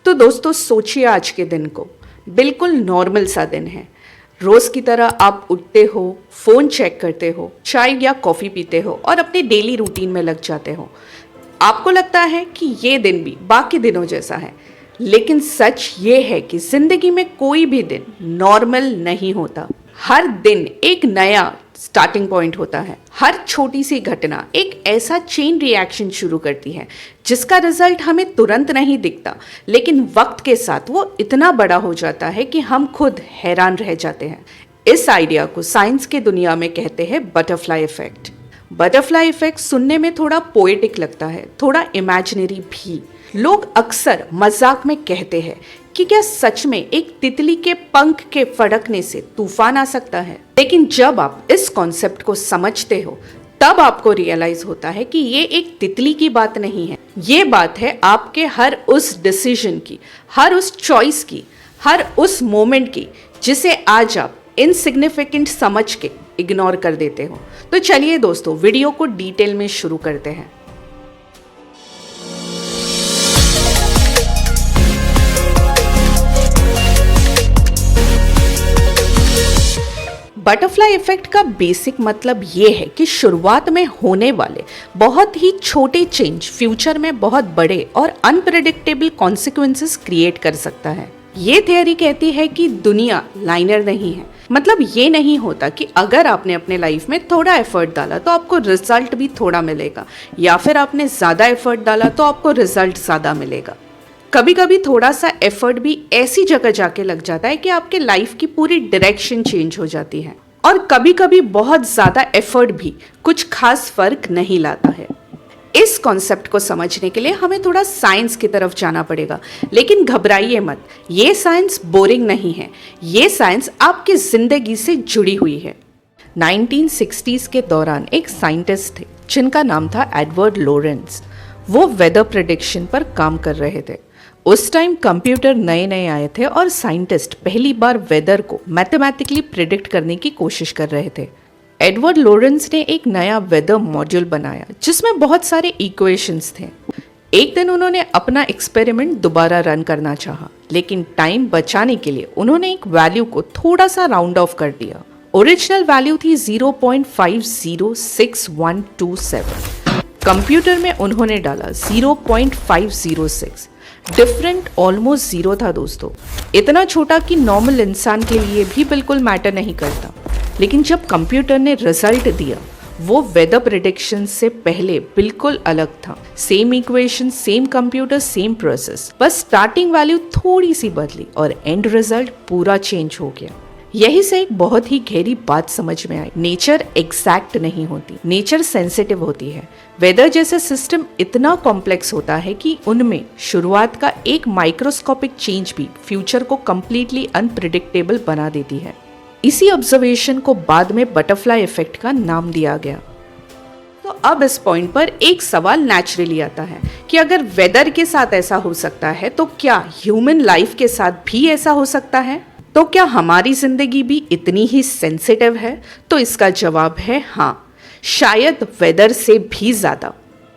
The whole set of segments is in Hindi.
तो दोस्तों सोचिए आज के दिन को, बिल्कुल नॉर्मल सा दिन है। रोज़ की तरह आप उठते हो, फ़ोन चेक करते हो, चाय या कॉफ़ी पीते हो और अपने डेली रूटीन में लग जाते हो। आपको लगता है कि ये दिन भी बाकी दिनों जैसा है, लेकिन सच ये है कि ज़िंदगी में कोई भी दिन नॉर्मल नहीं होता। हर दिन एक नया स्टार्टिंग पॉइंट होता है। हर छोटी सी घटना एक ऐसा चेन रिएक्शन शुरू करती है जिसका रिजल्ट हमें तुरंत नहीं दिखता, लेकिन वक्त के साथ वो इतना बड़ा हो जाता है कि हम खुद हैरान रह जाते हैं। इस आइडिया को साइंस की दुनिया में कहते हैं बटरफ्लाई इफेक्ट। बटरफ्लाई इफेक्ट सुनने में थोड़ा पोएटिक लगता है, थोड़ा इमेजिनरी भी। लोग अक्सर मजाक में कहते हैं कि क्या सच में एक तितली के पंख के फड़कने से तूफान आ सकता है। लेकिन जब आप इस कॉन्सेप्ट को समझते हो तब आपको रियलाइज होता है कि ये एक तितली की बात नहीं है, ये बात है आपके हर उस डिसीजन की, हर उस चॉइस की, हर उस मोमेंट की जिसे आज आप इनसिग्निफिकेंट समझ के इग्नोर कर देते हो। तो चलिए दोस्तों, वीडियो को डिटेल में शुरू करते हैं। बटरफ्लाई इफेक्ट का बेसिक मतलब ये है कि शुरुआत में होने वाले बहुत ही छोटे चेंज फ्यूचर में बहुत बड़े और अनप्रेडिक्टेबल कॉन्सिक्वेंसेस क्रिएट कर सकता है। ये थियोरी कहती है कि दुनिया लाइनर नहीं है। मतलब ये नहीं होता कि अगर आपने अपने लाइफ में थोड़ा एफर्ट डाला तो आपको रिजल्ट भी थोड़ा मिलेगा, या फिर आपने ज़्यादा एफर्ट डाला तो आपको रिजल्ट ज़्यादा मिलेगा। कभी कभी थोड़ा सा एफर्ट भी ऐसी जगह जाके लग जाता है कि आपके लाइफ की पूरी डायरेक्शन चेंज हो जाती है। और कभी कभी बहुत ज़्यादा एफर्ट भी कुछ खास फर्क नहीं लाता है। इस कॉन्सेप्ट को समझने के लिए हमें थोड़ा साइंस की तरफ जाना पड़ेगा, लेकिन घबराइए मत, ये साइंस बोरिंग नहीं है। ये साइंस आपकी ज़िंदगी से जुड़ी हुई है। 1960s के दौरान एक साइंटिस्ट थे जिनका नाम था एडवर्ड लॉरेंस। वो वेदर प्रेडिक्शन पर काम कर रहे थे। उस टाइम कंप्यूटर नए नए आए थे और साइंटिस्ट पहली बार वेदर को मैथमेटिकली प्रिडिक्ट करने की कोशिश कर रहे थे। एडवर्ड लॉरेंस ने एक नया वेदर मॉड्यूल बनाया जिसमें बहुत सारे इक्वेशंस थे। एक दिन उन्होंने अपना एक्सपेरिमेंट दोबारा रन करना चाहा, लेकिन टाइम बचाने के लिए उन्होंने एक वैल्यू को थोड़ा सा राउंड ऑफ कर दिया। ओरिजिनल वैल्यू थी 0.506127। कंप्यूटर में उन्होंने डाला 0.506। डिफरेंट ऑलमोस्ट जीरो था दोस्तों। इतना छोटा कि नॉर्मल इंसान के लिए भी बिल्कुल मैटर नहीं करता। लेकिन जब कंप्यूटर ने रिजल्ट दिया, वो वेदर प्रेडिक्शन से पहले बिल्कुल अलग था। Same equation, same computer, same process, बस स्टार्टिंग वैल्यू थोड़ी सी बदली और एंड रिजल्ट पूरा चेंज हो गया। यही से एक बहुत ही गहरी बात समझ में आई। नेचर एग्जैक्ट नहीं होती, नेचर सेंसिटिव होती है। वेदर जैसे सिस्टम इतना कॉम्प्लेक्स होता है कि उनमें शुरुआत का एक माइक्रोस्कोपिक चेंज भी फ्यूचर को कम्प्लीटली अनप्रिडिक्टेबल बना देती है। इसी ऑब्जर्वेशन को बाद में बटरफ्लाई इफेक्ट का नाम दिया गया। तो अब इस पॉइंट पर एक सवाल नेचुरली आता है कि अगर वेदर के साथ ऐसा हो सकता है तो क्या ह्यूमन लाइफ के साथ भी ऐसा हो सकता है? तो क्या हमारी जिंदगी भी इतनी ही सेंसिटिव है? तो इसका जवाब है हाँ, शायद वेदर से भी ज्यादा।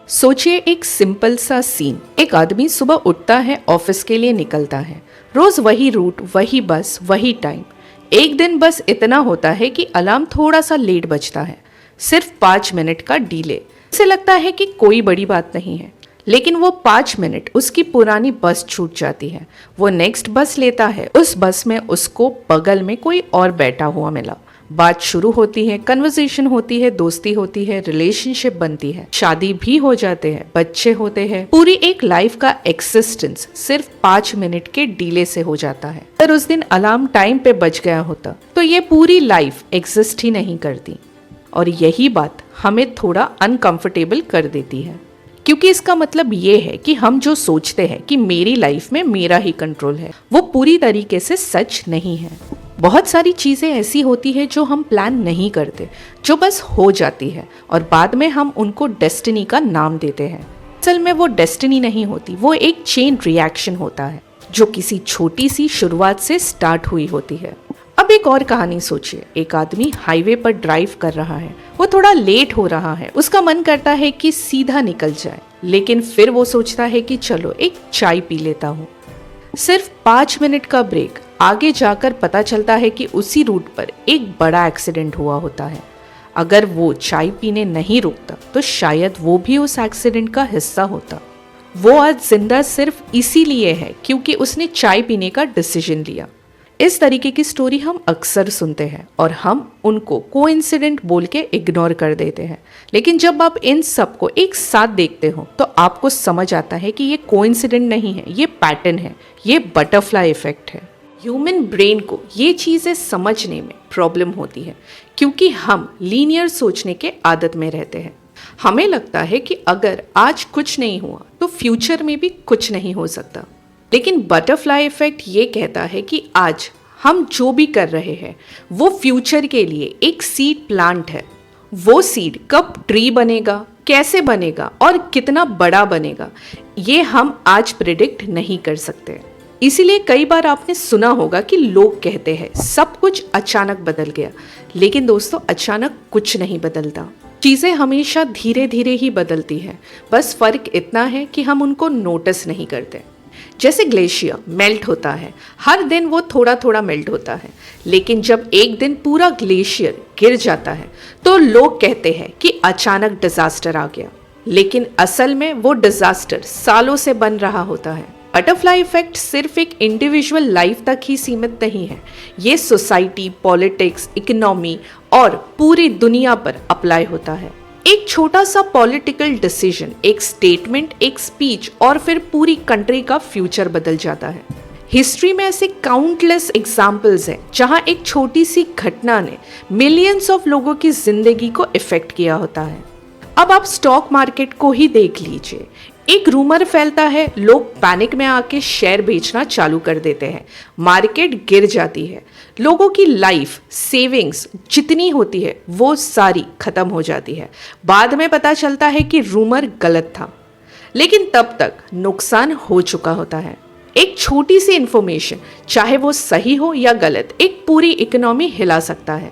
सोचिए एक सिंपल सा सीन। एक आदमी सुबह उठता है, ऑफिस के लिए निकलता है। रोज वही रूट, वही बस, वही टाइम। एक दिन बस इतना होता है कि अलार्म थोड़ा सा लेट बजता है, सिर्फ 5 मिनट का डिले। उसे लगता है कि कोई बड़ी बात नहीं है, लेकिन वो 5 मिनट उसकी पुरानी बस छूट जाती है। वो नेक्स्ट बस लेता है। उस बस में उसको बगल में कोई और बैठा हुआ मिला। बात शुरू होती है, कन्वर्सेशन होती है, दोस्ती होती है, रिलेशनशिप बनती है, शादी भी हो जाते हैं, बच्चे होते हैं। पूरी एक लाइफ का एक्सिस्टेंस सिर्फ 5 मिनट के डिले से हो जाता है। अगर उस दिन अलार्म टाइम पे बज गया होता तो ये पूरी लाइफ एग्जिस्ट ही नहीं करती। और यही बात हमें थोड़ा अनकंफर्टेबल कर देती है, क्योंकि इसका मतलब ये है कि हम जो सोचते हैं कि मेरी लाइफ में मेरा ही कंट्रोल है, वो पूरी तरीके से सच नहीं है। बहुत सारी चीज़ें ऐसी होती है जो हम प्लान नहीं करते, जो बस हो जाती है और बाद में हम उनको डेस्टिनी का नाम देते हैं। असल में वो डेस्टिनी नहीं होती, वो एक चेन रिएक्शन होता है जो किसी छोटी सी शुरुआत से स्टार्ट हुई होती है। अब एक और कहानी सोचिए। एक आदमी हाईवे पर ड्राइव कर रहा है। वो थोड़ा लेट हो रहा है। उसका मन करता है कि सीधा निकल जाए, लेकिन फिर वो सोचता है कि चलो एक चाय पी लेता हूँ। सिर्फ 5 मिनट का ब्रेक, आगे जाकर पता चलता है कि उसी रूट पर एक बड़ा एक्सीडेंट हुआ होता है। अगर वो चाय पीने नहीं रुकता तो शायद वो भी उस एक्सीडेंट का हिस्सा होता। वो आज जिंदा सिर्फ इसीलिए है क्योंकि उसने चाय पीने का डिसीजन लिया। इस तरीके की स्टोरी हम अक्सर सुनते हैं और हम उनको कोइंसिडेंट बोल के इग्नोर कर देते हैं। लेकिन जब आप इन सब को एक साथ देखते हो तो आपको समझ आता है कि ये कोइंसिडेंट नहीं है, ये पैटर्न है, ये बटरफ्लाई इफेक्ट है। ह्यूमन ब्रेन को ये चीज़ें समझने में प्रॉब्लम होती है क्योंकि हम लीनियर सोचने के आदत में रहते हैं। हमें लगता है कि अगर आज कुछ नहीं हुआ तो फ्यूचर में भी कुछ नहीं हो सकता। लेकिन बटरफ्लाई इफेक्ट ये कहता है कि आज हम जो भी कर रहे हैं वो फ्यूचर के लिए एक सीड प्लांट है। वो सीड कब ट्री बनेगा, कैसे बनेगा और कितना बड़ा बनेगा, ये हम आज प्रिडिक्ट नहीं कर सकते। इसीलिए कई बार आपने सुना होगा कि लोग कहते हैं सब कुछ अचानक बदल गया। लेकिन दोस्तों, अचानक कुछ नहीं बदलता। चीज़ें हमेशा धीरे धीरे ही बदलती हैं। बस फर्क इतना है कि हम उनको नोटिस नहीं करते। जैसे ग्लेशियर मेल्ट होता है, हर दिन वो थोड़ा थोड़ा मेल्ट होता है। लेकिन जब एक दिन पूरा ग्लेशियर गिर जाता है तो लोग कहते हैं कि अचानक डिजास्टर आ गया। लेकिन असल में वो डिजास्टर सालों से बन रहा होता है। बटरफ्लाई इफेक्ट सिर्फ एक इंडिविजुअल लाइफ तक ही सीमित नहीं है। ये सोसाइटी, पॉलिटिक्स, इकोनॉमी और पूरी दुनिया पर अप्लाई होता है। एक छोटा सा पॉलिटिकल डिसीजन, एक स्टेटमेंट, एक स्पीच और फिर पूरी कंट्री का फ्यूचर बदल जाता है। हिस्ट्री में ऐसे काउंटलेस एग्जाम्पल्स हैं जहां एक छोटी सी घटना ने मिलियंस ऑफ लोगों की जिंदगी को इफेक्ट किया होता है। अब आप स्टॉक मार्केट को ही देख लीजिए। एक रूमर फैलता है, लोग पैनिक में आके शेयर बेचना चालू कर देते हैं, मार्केट गिर जाती है, लोगों की लाइफ सेविंग्स जितनी होती है वो सारी खत्म हो जाती है। बाद में पता चलता है कि रूमर गलत था, लेकिन तब तक नुकसान हो चुका होता है। एक छोटी सी इंफॉर्मेशन, चाहे वो सही हो या गलत, एक पूरी इकोनॉमी हिला सकता है।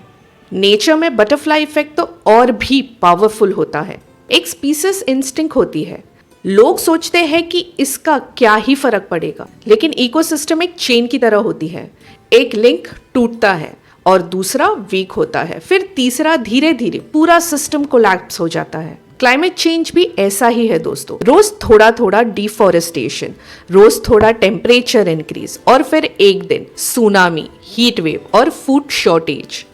नेचर में बटरफ्लाई इफेक्ट तो और भी पावरफुल होता है। एक स्पीसीज इंस्टिंक्ट होती है। लोग सोचते हैं कि इसका क्या ही फर्क पड़ेगा, लेकिन इकोसिस्टम एक चेन की तरह होती है। एक लिंक टूटता है और दूसरा वीक होता है, फिर तीसरा धीरे धीरे पूरा सिस्टम कोलैप्स हो जाता है। क्लाइमेट चेंज भी ऐसा ही है दोस्तों। रोज थोड़ा थोड़ा डिफॉरेस्टेशन, रोज थोड़ा टेम्परेचर इंक्रीज और फिर एक दिन सुनामी, हीट वेव और फूड शॉर्टेज।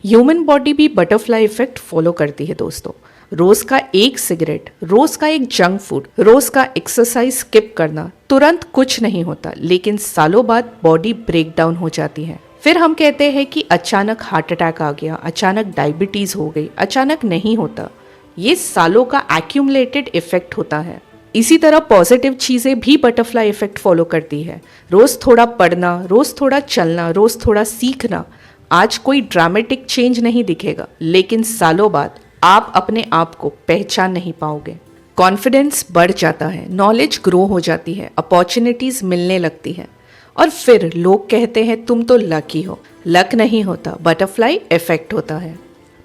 ह्यूमन बॉडी भी बटरफ्लाई इफेक्ट फॉलो करती है दोस्तों। रोज का एक सिगरेट, रोज का एक जंक फूड, रोज का एक्सरसाइज स्किप करना, तुरंत कुछ नहीं होता, लेकिन सालों बाद बॉडी ब्रेक डाउन हो जाती है। फिर हम कहते हैं कि अचानक हार्ट अटैक आ गया, अचानक डायबिटीज हो गई। अचानक नहीं होता, ये सालों का एक्यूमुलेटेड इफेक्ट होता है। इसी तरह पॉजिटिव चीजें भी बटरफ्लाई इफेक्ट फॉलो करती है। रोज थोड़ा पढ़ना, रोज थोड़ा चलना, रोज थोड़ा सीखना। आज कोई ड्रामेटिक चेंज नहीं दिखेगा, लेकिन सालों बाद आप अपने आप को पहचान नहीं पाओगे। कॉन्फिडेंस बढ़ जाता है, नॉलेज ग्रो हो जाती है, अपॉर्चुनिटीज मिलने लगती है और फिर लोग कहते हैं तुम तो लकी हो। लक नहीं होता, बटरफ्लाई इफेक्ट होता है।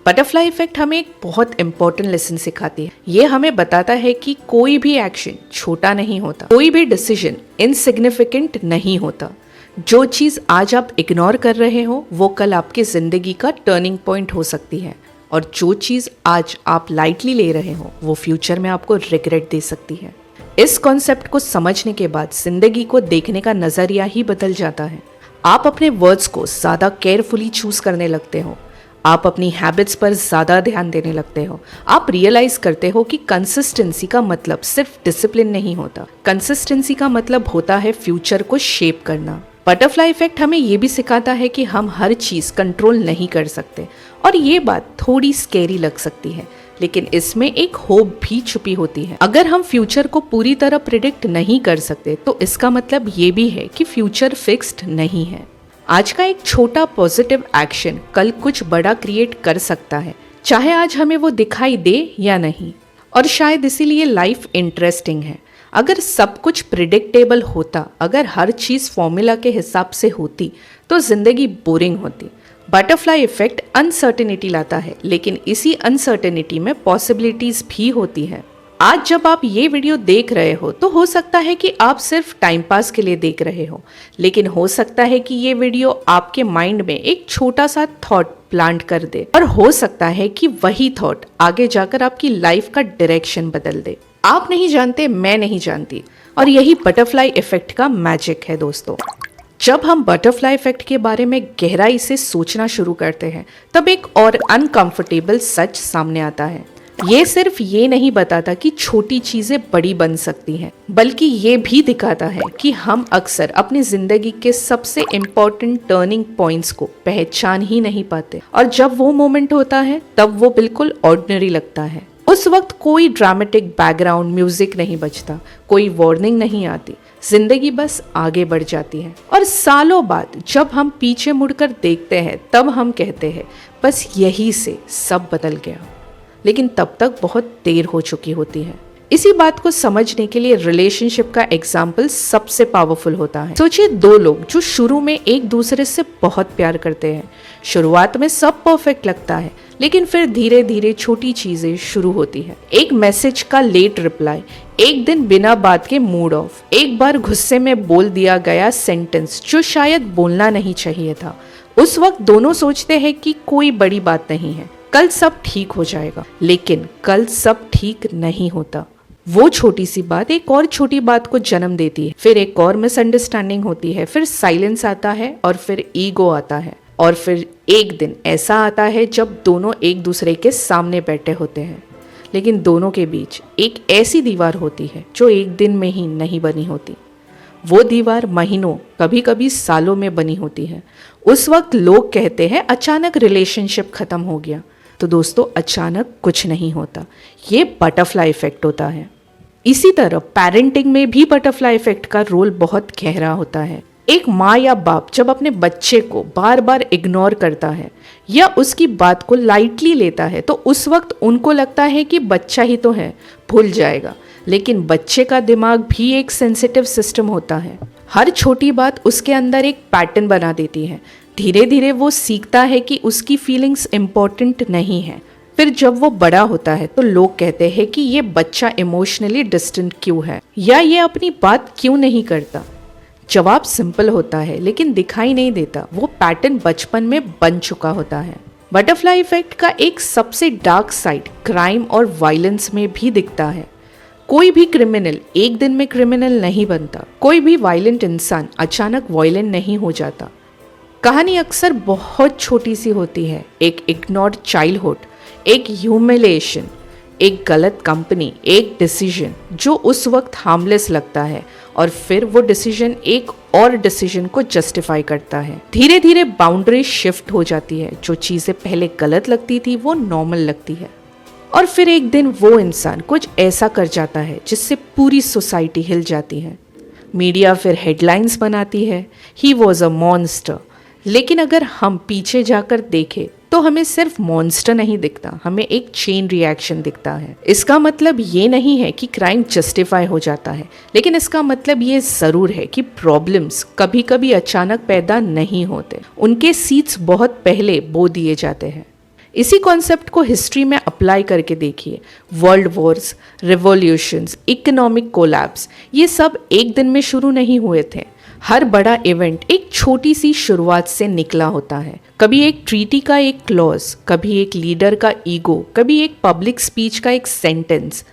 बटरफ्लाई इफेक्ट हमें एक बहुत इंपॉर्टेंट लेसन सिखाती है। ये हमें बताता है कि कोई भी एक्शन छोटा नहीं होता, कोई भी डिसीजन इनसिग्निफिकेंट नहीं होता। जो चीज़ आज आप इग्नोर कर रहे हो वो कल आपकी जिंदगी का टर्निंग पॉइंट हो सकती है, और जो चीज़ आज आप लाइटली ले रहे हो वो फ्यूचर में आपको रिग्रेट दे सकती है। इस कॉन्सेप्ट को समझने के बाद जिंदगी को देखने का नज़रिया ही बदल जाता है। आप अपने वर्ड्स को ज़्यादा केयरफुली चूज करने लगते हो, आप अपनी हैबिट्स पर ज़्यादा ध्यान देने लगते हो। आप रियलाइज़ करते हो कि कंसिस्टेंसी का मतलब सिर्फ डिसिप्लिन नहीं होता, कंसिस्टेंसी का मतलब होता है फ्यूचर को शेप करना। बटरफ्लाई इफेक्ट हमें ये भी सिखाता है कि हम हर चीज़ कंट्रोल नहीं कर सकते, और ये बात थोड़ी स्कैरी लग सकती है, लेकिन इसमें एक होप भी छुपी होती है। अगर हम फ्यूचर को पूरी तरह प्रिडिक्ट नहीं कर सकते तो इसका मतलब ये भी है कि फ्यूचर फिक्स्ड नहीं है। आज का एक छोटा पॉजिटिव एक्शन कल कुछ बड़ा क्रिएट कर सकता है, चाहे आज हमें वो दिखाई दे या नहीं। और शायद इसीलिए लाइफ इंटरेस्टिंग है। अगर सब कुछ प्रिडिक्टेबल होता, अगर हर चीज़ फॉर्मूला के हिसाब से होती तो जिंदगी बोरिंग होती। बटरफ्लाई इफेक्ट अनसर्टेनिटी लाता है, लेकिन इसी अनसर्टेनिटी में पॉसिबिलिटीज भी होती है। आज जब आप ये वीडियो देख रहे हो तो हो सकता है कि आप सिर्फ टाइम पास के लिए देख रहे हो, लेकिन हो सकता है कि ये वीडियो आपके माइंड में एक छोटा सा थॉट प्लांट कर दे और हो सकता है कि वही थॉट आगे जाकर आपकी लाइफ का डायरेक्शन बदल दे। आप नहीं जानते, मैं नहीं जानती, और यही बटरफ्लाई इफेक्ट का मैजिक है दोस्तों। जब हम बटरफ्लाई इफेक्ट के बारे में गहराई से सोचना शुरू करते हैं तब एक और अनकंफर्टेबल सच सामने आता है। ये सिर्फ ये नहीं बताता कि छोटी चीजें बड़ी बन सकती हैं, बल्कि ये भी दिखाता है कि हम अक्सर अपनी जिंदगी के सबसे इम्पोर्टेंट टर्निंग पॉइंट्स को पहचान ही नहीं पाते, और जब वो मोमेंट होता है तब वो बिल्कुल ऑर्डिनरी लगता है। उस वक्त कोई ड्रामेटिक बैकग्राउंड म्यूजिक नहीं बजता, कोई वार्निंग नहीं आती, जिंदगी बस आगे बढ़ जाती है। और सालों बाद जब हम पीछे मुड़कर देखते हैं तब हम कहते हैं बस यही से सब बदल गया, लेकिन तब तक बहुत देर हो चुकी होती है। इसी बात को समझने के लिए रिलेशनशिप का एग्जाम्पल सबसे पावरफुल होता है। सोचिए, दो लोग जो शुरू में एक दूसरे से बहुत प्यार करते हैं। शुरुआत में सब परफेक्ट लगता है, लेकिन फिर धीरे धीरे छोटी चीजें शुरू होती है। एक मैसेज का लेट रिप्लाई, एक दिन बिना बात के मूड ऑफ, एक बार गुस्से में बोल दिया गया सेंटेंस जो शायद बोलना नहीं चाहिए था। उस वक्त दोनों सोचते हैं कि कोई बड़ी बात नहीं है, कल सब ठीक हो जाएगा, लेकिन कल सब ठीक नहीं होता। वो छोटी सी बात एक और छोटी बात को जन्म देती है, फिर एक और मिसअंडरस्टैंडिंग होती है, फिर साइलेंस आता है, और फिर ईगो आता है, और फिर एक दिन ऐसा आता है जब दोनों एक दूसरे के सामने बैठे होते हैं, लेकिन दोनों के बीच एक ऐसी दीवार होती है जो एक दिन में ही नहीं बनी होती। वो दीवार महीनों, कभी कभी सालों में बनी होती है। उस वक्त लोग कहते हैं अचानक रिलेशनशिप खत्म हो गया। तो दोस्तों, अचानक कुछ नहीं होता, ये बटरफ्लाई इफेक्ट होता है। इसी तरह पेरेंटिंग में भी बटरफ्लाई इफेक्ट का रोल बहुत गहरा होता है। एक माँ या बाप जब अपने बच्चे को बार बार इग्नोर करता है या उसकी बात को लाइटली लेता है तो उस वक्त उनको लगता है कि बच्चा ही तो है, भूल जाएगा। लेकिन बच्चे का दिमाग भी एक सेंसिटिव सिस्टम होता है। हर छोटी बात उसके अंदर एक पैटर्न बना देती है। धीरे धीरे वो सीखता है कि उसकी फीलिंग्स इम्पोर्टेंट नहीं है। फिर जब वो बड़ा होता है तो लोग कहते हैं कि ये बच्चा इमोशनली डिस्टेंट क्यों है, या ये अपनी बात क्यों नहीं करता। जवाब सिंपल होता है लेकिन दिखाई नहीं देता। वो पैटर्न बचपन में बन चुका होता है। बटरफ्लाई इफेक्ट का एक सबसे डार्क साइड क्राइम और वायलेंस में भी दिखता है। कोई भी क्रिमिनल एक दिन में क्रिमिनल नहीं बनता, कोई भी वायलेंट इंसान अचानक वायलेंट नहीं हो जाता। कहानी अक्सर बहुत छोटी सी होती है, एक इग्नोर्ड चाइल्डहुड, एक ह्यूमिलिएशन, एक गलत कंपनी, एक डिसीजन जो उस वक्त हार्मलेस लगता है, और फिर वो डिसीजन एक और डिसीजन को जस्टिफाई करता है। धीरे धीरे बाउंड्री शिफ्ट हो जाती है, जो चीज़ें पहले गलत लगती थी वो नॉर्मल लगती है, और फिर एक दिन वो इंसान कुछ ऐसा कर जाता है जिससे पूरी सोसाइटी हिल जाती है। मीडिया फिर हेडलाइंस बनाती है, ही वॉज अ मॉन्स्टर। लेकिन अगर हम पीछे जाकर देखें तो हमें सिर्फ मॉन्स्टर नहीं दिखता, हमें एक चेन रिएक्शन दिखता है। इसका मतलब ये नहीं है कि क्राइम जस्टिफाई हो जाता है, लेकिन इसका मतलब ये ज़रूर है कि प्रॉब्लम्स कभी कभी अचानक पैदा नहीं होते, उनके सीड्स बहुत पहले बो दिए जाते हैं। इसी कॉन्सेप्ट को हिस्ट्री में अप्लाई करके देखिए। World Wars, revolutions, economic collapse, ये सब एक दिन में शुरू नहीं हुए थे। हर बड़ा इवेंट एक छोटी सी शुरुआत से निकला होता है। कभी एक ट्रीटी का एक क्लॉज, कभी एक लीडर का ईगो, कभी एक पब्लिक स्पीच का एक सेंटेंस।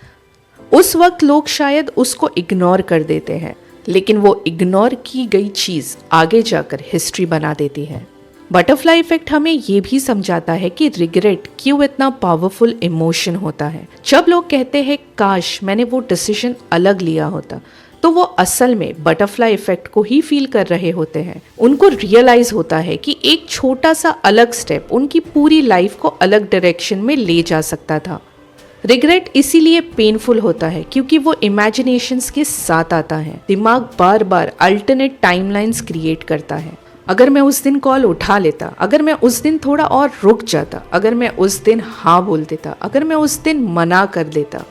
उस वक्त लोग शायद उसको इग्नोर कर देते हैं, लेकिन वो इग्नोर की गई चीज़ आगे जाकर हिस्ट्री बना देती है। बटरफ्लाई इफेक्ट हमें ये भी समझाता है कि रिग्रेट क्यों इतना पावरफुल इमोशन होता है। जब लोग कहते हैं काश मैंने वो डिसीजन अलग लिया होता, तो वो असल में बटरफ्लाई इफेक्ट को ही फील कर रहे होते हैं। उनको रियलाइज होता है कि एक छोटा सा अलग स्टेप उनकी पूरी लाइफ को अलग डायरेक्शन में ले जा सकता था। रिग्रेट इसीलिए पेनफुल होता है क्योंकि वो इमेजिनेशंस के साथ आता है। दिमाग बार बार अल्टरनेट टाइमलाइंस क्रिएट करता है। अगर मैं उस दिन कॉल उठा लेता, अगर मैं उस दिन थोड़ा और रुक जाता, अगर मैं उस दिन हाँ बोल देता, अगर मैं उस दिन मना कर देता।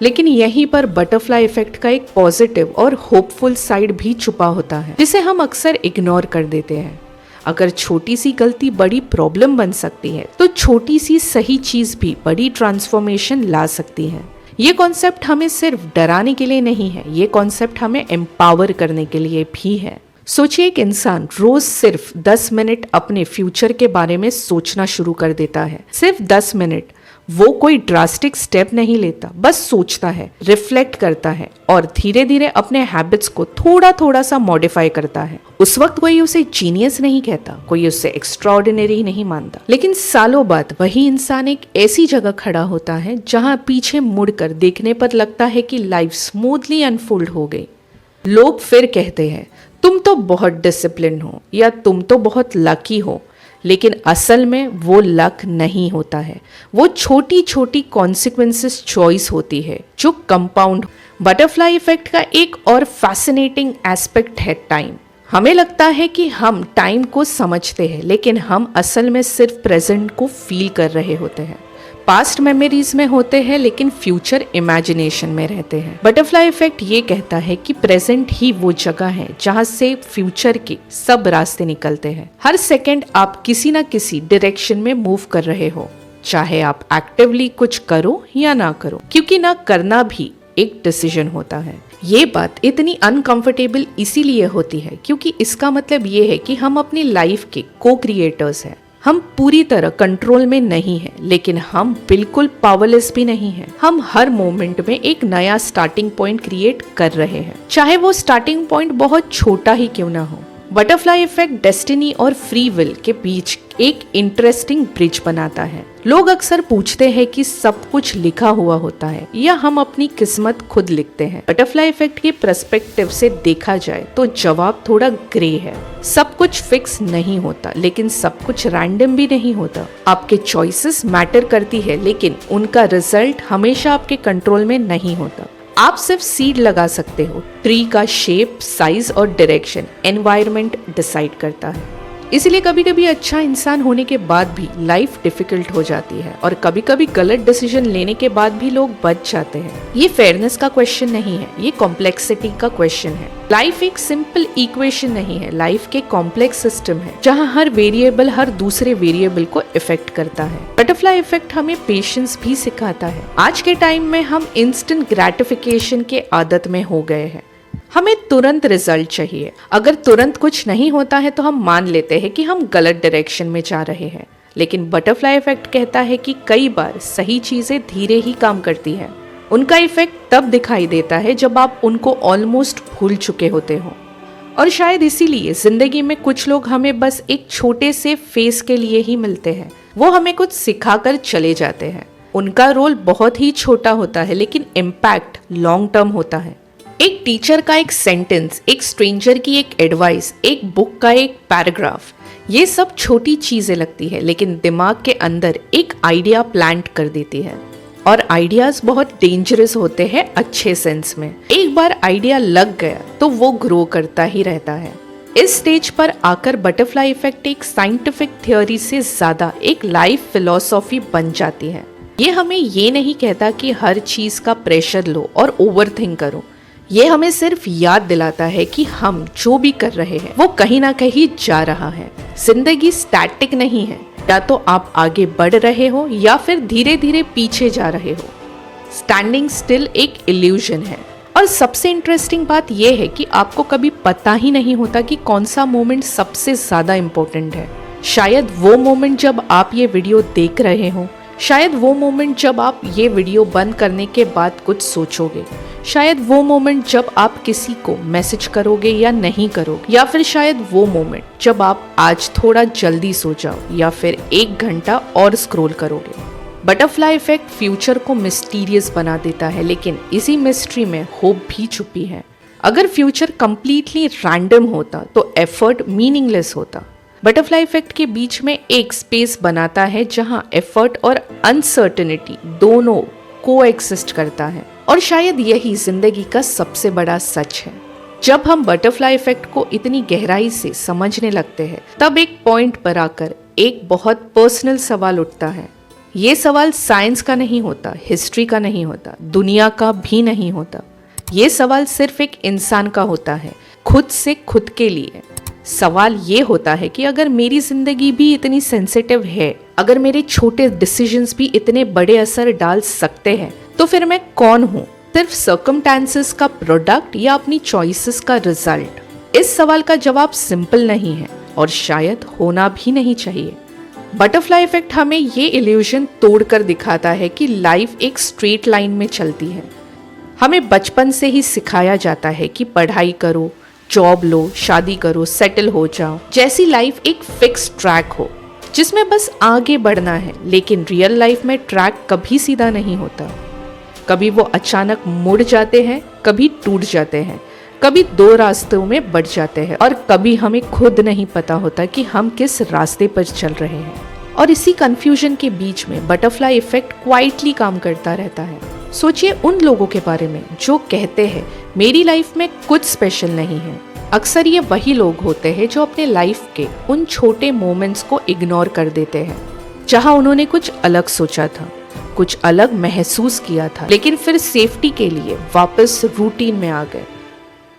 लेकिन यहीं पर बटरफ्लाई इफेक्ट का एक पॉजिटिव और होपफुल साइड भी छुपा होता है, जिसे हम अक्सर इग्नोर कर देते हैं। अगर छोटी सी गलती बड़ी प्रॉब्लम बन सकती है, तो छोटी सी सही चीज भी बड़ी ट्रांसफॉर्मेशन ला सकती है। ये कॉन्सेप्ट हमें सिर्फ डराने के लिए नहीं है, ये कॉन्सेप्ट हमें एम्पावर करने के लिए भी है। सोचिए एक इंसान रोज सिर्फ 10 मिनट अपने फ्यूचर के बारे में सोचना शुरू कर देता है। सिर्फ 10 मिनट। वो कोई ड्रास्टिक स्टेप नहीं लेता, बस सोचता है, रिफ्लेक्ट करता है और धीरे धीरे अपने हैबिट्स को थोड़ा थोड़ा सा मॉडिफाई करता है। उस वक्त कोई उसे जीनियस नहीं कहता, कोई उसे एक्स्ट्राऑर्डिनरी नहीं मानता, लेकिन सालों बाद वही इंसान एक ऐसी जगह खड़ा होता है जहां पीछे मुड़कर देखने पर लगता है कि लाइफ स्मूथली अनफोल्ड हो गई। लोग फिर कहते हैं तुम तो बहुत डिसिप्लिन हो या तुम तो बहुत लकी हो, लेकिन असल में वो लक नहीं होता है, वो छोटी छोटी कॉन्सिक्वेंसेस चॉइस होती है जो कंपाउंड। बटरफ्लाई इफेक्ट का एक और फैसिनेटिंग एस्पेक्ट है टाइम। हमें लगता है कि हम टाइम को समझते हैं, लेकिन हम असल में सिर्फ प्रेजेंट को फील कर रहे होते हैं। पास्ट मेमोरीज में होते हैं लेकिन फ्यूचर इमेजिनेशन में रहते हैं। बटरफ्लाई इफेक्ट ये कहता है कि प्रेजेंट ही वो जगह है जहाँ से फ्यूचर के सब रास्ते निकलते हैं। हर सेकंड आप किसी ना किसी डायरेक्शन में मूव कर रहे हो, चाहे आप एक्टिवली कुछ करो या ना करो, क्योंकि ना करना भी एक डिसीजन होता है। ये बात इतनी अनकंफर्टेबल इसीलिए होती है क्योंकि इसका मतलब ये है कि हम अपनी लाइफ के को क्रिएटर्स हैं। हम पूरी तरह कंट्रोल में नहीं हैं, लेकिन हम बिल्कुल पावरलेस भी नहीं हैं। हम हर मोमेंट में एक नया स्टार्टिंग पॉइंट क्रिएट कर रहे हैं, चाहे वो स्टार्टिंग पॉइंट बहुत छोटा ही क्यों ना हो। बटरफ्लाई इफेक्ट डेस्टिनी और फ्री विल के बीच एक इंटरेस्टिंग ब्रिज बनाता है। लोग अक्सर पूछते हैं कि सब कुछ लिखा हुआ होता है या हम अपनी किस्मत खुद लिखते हैं। बटरफ्लाई इफेक्ट के पर्सपेक्टिव से देखा जाए तो जवाब थोड़ा ग्रे है। सब कुछ फिक्स नहीं होता, लेकिन सब कुछ रैंडम भी नहीं होता। आपके चॉइसेस मैटर करती है, लेकिन उनका रिजल्ट हमेशा आपके कंट्रोल में नहीं होता। आप सिर्फ सीड लगा सकते हो, ट्री का शेप, साइज और डायरेक्शन एनवायरनमेंट डिसाइड करता है। इसलिए कभी कभी अच्छा इंसान होने के बाद भी लाइफ डिफिकल्ट हो जाती है और कभी कभी गलत डिसीजन लेने के बाद भी लोग बच जाते हैं। ये फेयरनेस का क्वेश्चन नहीं है, ये कॉम्प्लेक्सिटी का क्वेश्चन है। लाइफ एक सिंपल इक्वेशन नहीं है, लाइफ के कॉम्प्लेक्स सिस्टम है जहाँ हर वेरिएबल हर दूसरे वेरिएबल को इफेक्ट करता है। बटरफ्लाई इफेक्ट हमें पेशेंस भी सिखाता है। आज के टाइम में हम इंस्टेंट ग्रेटिफिकेशन के आदत में हो गए हैं। हमें तुरंत रिजल्ट चाहिए। अगर तुरंत कुछ नहीं होता है तो हम मान लेते हैं कि हम गलत डायरेक्शन में जा रहे हैं, लेकिन बटरफ्लाई इफेक्ट कहता है कि कई बार सही चीजें धीरे ही काम करती हैं। उनका इफेक्ट तब दिखाई देता है जब आप उनको ऑलमोस्ट भूल चुके होते हो। और शायद इसीलिए जिंदगी में कुछ लोग हमें बस एक छोटे से फेस के लिए ही मिलते हैं। वो हमें कुछ सिखाकर चले जाते हैं। उनका रोल बहुत ही छोटा होता है, लेकिन इम्पैक्ट लॉन्ग टर्म होता है। एक टीचर का एक सेंटेंस, एक स्ट्रेंजर की एक एडवाइस, एक बुक का एक पैराग्राफ, ये सब छोटी चीजें लगती है, लेकिन दिमाग के अंदर एक आइडिया प्लांट कर देती है। और आइडियाज बहुत डेंजरस होते हैं अच्छे सेंस में। एक बार आइडिया लग गया तो वो ग्रो करता ही रहता है। इस स्टेज पर आकर बटरफ्लाई इफेक्ट एक साइंटिफिक थ्योरी से ज्यादा एक लाइफ फिलॉसफी बन जाती है। ये हमें ये नहीं कहता कि हर चीज का प्रेशर लो और ओवरथिंक करो। ये हमें सिर्फ याद दिलाता है कि हम जो भी कर रहे हैं वो कहीं ना कहीं जा रहा है। जिंदगी स्टैटिक नहीं है, या तो आप आगे बढ़ रहे हो या फिर धीरे धीरे पीछे जा रहे हो। स्टैंडिंग स्टिल एक इल्यूजन है। और सबसे इंटरेस्टिंग बात यह है कि आपको कभी पता ही नहीं होता कि कौन सा मोमेंट सबसे ज्यादा इम्पोर्टेंट है। शायद वो मोमेंट जब आप ये वीडियो देख रहे हो, शायद वो मोमेंट जब आप ये वीडियो बंद करने के बाद कुछ सोचोगे, शायद वो मोमेंट जब आप किसी को मैसेज करोगे या नहीं करोगे, या फिर शायद वो मोमेंट जब आप आज थोड़ा जल्दी सो जाओ या फिर 1 घंटा और स्क्रॉल करोगे। बटरफ्लाई इफेक्ट फ्यूचर को मिस्टीरियस बना देता है, लेकिन इसी मिस्ट्री में होप भी छुपी है। अगर फ्यूचर कंप्लीटली रैंडम होता तो एफर्ट मीनिंगलेस होता। बटरफ्लाई इफेक्ट के बीच में एक स्पेस बनाता है जहां एफर्ट और अनसर्टेनिटी दोनों कोएग्जिस्ट करता है। और शायद यही जिंदगी का सबसे बड़ा सच है। जब हम बटरफ्लाई इफेक्ट को इतनी गहराई से समझने लगते हैं, तब एक पॉइंट पर आकर एक बहुत पर्सनल सवाल उठता है। ये सवाल साइंस का नहीं होता, हिस्ट्री का नहीं होता, दुनिया का भी नहीं होता। ये सवाल सिर्फ एक इंसान का होता है, खुद से खुद के लिए। सवाल ये होता है कि अगर मेरी जिंदगी भी इतनी सेंसिटिव है, अगर मेरे छोटे डिसीजंस भी इतने बड़े असर डाल सकते हैं, तो फिर मैं कौन हूँ? सिर्फ सर्कमस्टेंसेस का प्रोडक्ट या अपनी चॉइसेस का रिजल्ट? इस सवाल का जवाब सिंपल नहीं है और शायद होना भी नहीं चाहिए। बटरफ्लाई इफेक्ट हमें ये इल्यूजन तोड़कर दिखाता है कि लाइफ एक स्ट्रेट लाइन में चलती है। हमें बचपन से ही सिखाया जाता है कि पढ़ाई करो, जॉब लो, शादी करो, सेटल हो जाओ, जैसी लाइफ एक फिक्स ट्रैक हो जिसमें बस आगे बढ़ना है। लेकिन रियल लाइफ में ट्रैक कभी सीधा नहीं होता। कभी वो अचानक मुड़ जाते हैं, कभी टूट जाते हैं, कभी दो रास्तों में बढ़ जाते हैं और कभी हमें खुद नहीं पता होता कि हम किस रास्ते पर चल रहे हैं। और इसी कंफ्यूजन के बीच में बटरफ्लाई इफेक्ट क्वाइटली काम करता रहता है। सोचिए उन लोगों के बारे में जो कहते हैं मेरी लाइफ में कुछ स्पेशल नहीं है। अक्सर ये वही लोग होते हैं जो अपने लाइफ के उन छोटे मोमेंट्स को इग्नोर कर देते हैं जहां उन्होंने कुछ अलग सोचा था, कुछ अलग महसूस किया था, लेकिन फिर सेफ्टी के लिए वापस रूटीन में आ गए।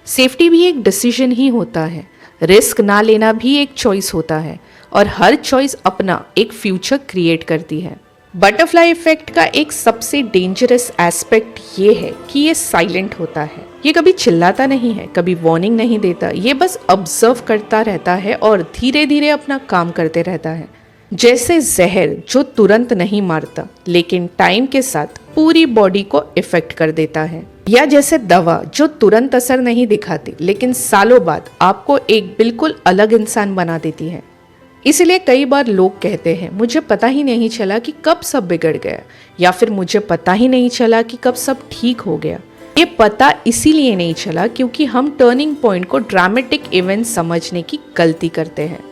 सेफ्टी भी एक डिसीजन ही होता है, रिस्क ना लेना भी एक चॉइस होता है और हर चॉइस अपना एक फ्यूचर क्रिएट करती है। बटरफ्लाई इफेक्ट का एक सबसे डेंजरस एस्पेक्ट ये है कि ये साइलेंट होता है। ये कभी चिल्लाता नहीं है, कभी वार्निंग नहीं देता, ये बस ऑब्जर्व करता रहता है और धीरे धीरे अपना काम करते रहता है। जैसे जहर जो तुरंत नहीं मारता लेकिन टाइम के साथ पूरी बॉडी को इफेक्ट कर देता है, या जैसे दवा जो तुरंत असर नहीं दिखाती लेकिन सालों बाद आपको एक बिल्कुल अलग इंसान बना देती है। इसलिए कई बार लोग कहते हैं मुझे पता ही नहीं चला कि कब सब बिगड़ गया, या फिर मुझे पता ही नहीं चला कि कब सब ठीक हो गया। ये पता इसीलिए नहीं चला क्योंकि हम टर्निंग पॉइंट को ड्रामेटिक इवेंट समझने की गलती करते हैं।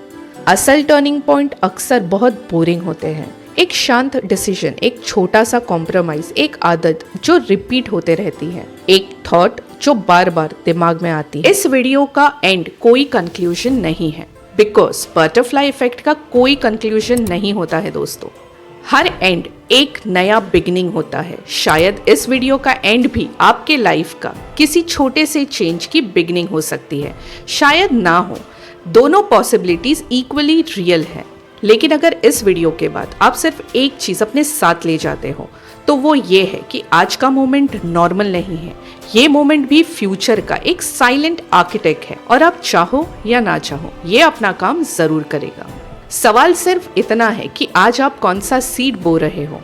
असल टर्निंग पॉइंट अक्सर बहुत बोरिंग होते हैं। एक शांत डिसीजन, एक छोटा सा कॉम्प्रोमाइज, एक आदत जो रिपीट होते रहती है, एक थॉट जो बार बार दिमाग में आती है। इस वीडियो का एंड कोई कंक्लूजन नहीं है, बिकॉज बटरफ्लाई इफेक्ट का कोई कंक्लूजन नहीं होता है दोस्तों। हर एंड एक नया बिगिनिंग होता है। शायद इस वीडियो का एंड भी आपके लाइफ का किसी छोटे से चेंज की बिगिनिंग हो सकती है, शायद ना हो। दोनों पॉसिबिलिटीज इक्वली रियल है। लेकिन अगर इस वीडियो के बाद आप सिर्फ एक चीज अपने साथ ले जाते हो तो वो ये है कि आज का मोमेंट नॉर्मल नहीं है। ये मोमेंट भी फ्यूचर का एक साइलेंट आर्किटेक्ट है और आप चाहो या ना चाहो ये अपना काम जरूर करेगा। सवाल सिर्फ इतना है कि आज आप कौन सा सीड बो रहे हो।